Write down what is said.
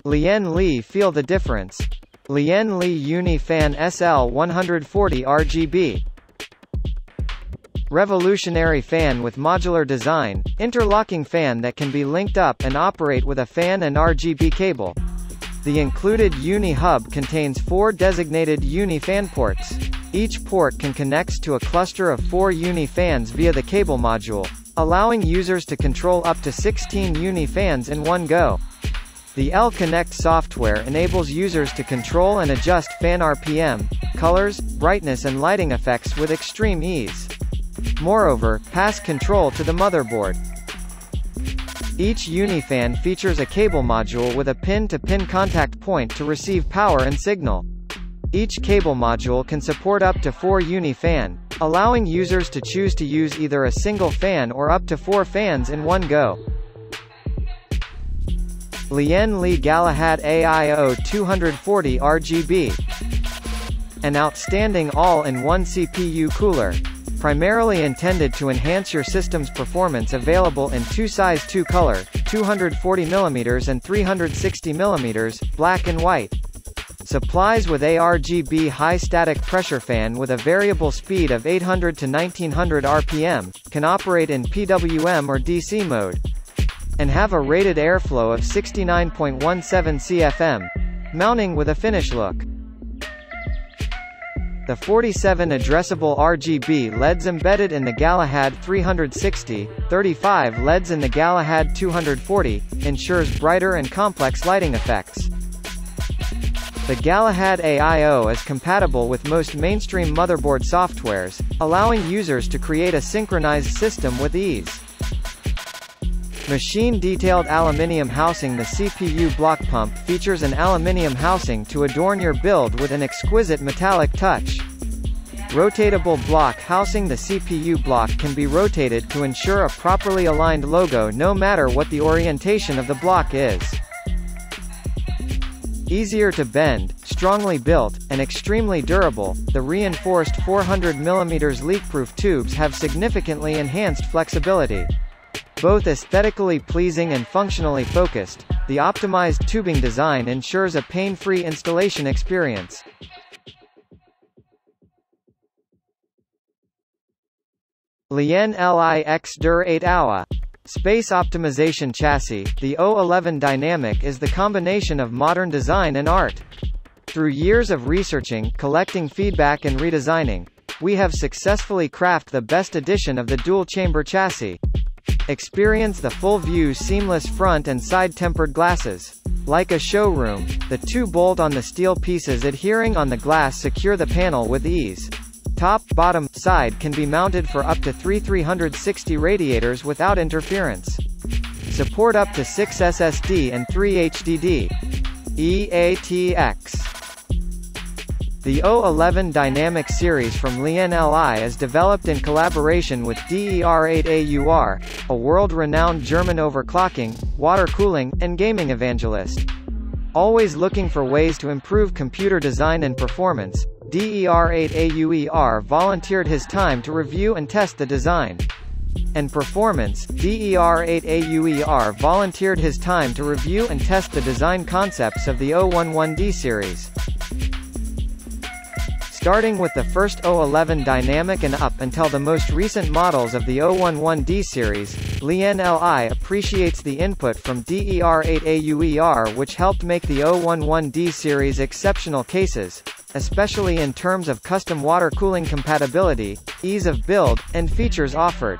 Lian Li feel the difference. Lian Li Uni Fan SL140 RGB. Revolutionary fan with modular design, interlocking fan that can be linked up and operate with a fan and RGB cable. The included Uni hub contains 4 designated Uni fan ports. Each port can connect to a cluster of 4 Uni fans via the cable module, allowing users to control up to 16 Uni fans in one go. The L-Connect software enables users to control and adjust fan RPM, colors, brightness and lighting effects with extreme ease. Moreover, pass control to the motherboard. Each Unifan features a cable module with a pin-to-pin contact point to receive power and signal. Each cable module can support up to 4 Unifan, allowing users to choose to use either a single fan or up to 4 fans in one go. Lian Li Galahad AIO 240 RGB. An outstanding all-in-one CPU cooler. Primarily intended to enhance your system's performance, available in 2 size 2 color, 240mm and 360mm, black and white. Supplies with a RGB high static pressure fan with a variable speed of 800 to 1900 RPM, can operate in PWM or DC mode, and have a rated airflow of 69.17 CFM. Mounting with a finish look. The 47 addressable RGB LEDs embedded in the Galahad 360, 35 LEDs in the Galahad 240, ensures brighter and complex lighting effects. The Galahad AIO is compatible with most mainstream motherboard softwares, allowing users to create a synchronized system with ease. Machine-detailed aluminium housing. The CPU block pump features an aluminium housing to adorn your build with an exquisite metallic touch. Rotatable block housing. The CPU block can be rotated to ensure a properly aligned logo no matter what the orientation of the block is. Easier to bend, strongly built, and extremely durable, the reinforced 400mm leak-proof tubes have significantly enhanced flexibility. Both aesthetically pleasing and functionally focused, the optimized tubing design ensures a pain-free installation experience. Lian Li X-Dur 8 AIO. Space Optimization Chassis. The O11 Dynamic is the combination of modern design and art. Through years of researching, collecting feedback and redesigning, we have successfully crafted the best edition of the dual-chamber chassis. Experience the full-view seamless front and side tempered glasses. Like a showroom, the 2 bolt on the steel pieces adhering on the glass secure the panel with ease. Top, bottom, side can be mounted for up to 360 radiators without interference. Support up to 6 SSD and 3 HDD. EATX. The O11 Dynamic series from Lian Li is developed in collaboration with RGB, a world-renowned German overclocking, water cooling, and gaming evangelist. Always looking for ways to improve computer design and performance, RGB volunteered his time to review and test the design. And performance, RGB volunteered his time to review and test the design concepts of the O11D series. Starting with the first O11 Dynamic and up until the most recent models of the O11D series, Lian Li appreciates the input from RGB, which helped make the O11D series exceptional cases, especially in terms of custom water cooling compatibility, ease of build, and features offered.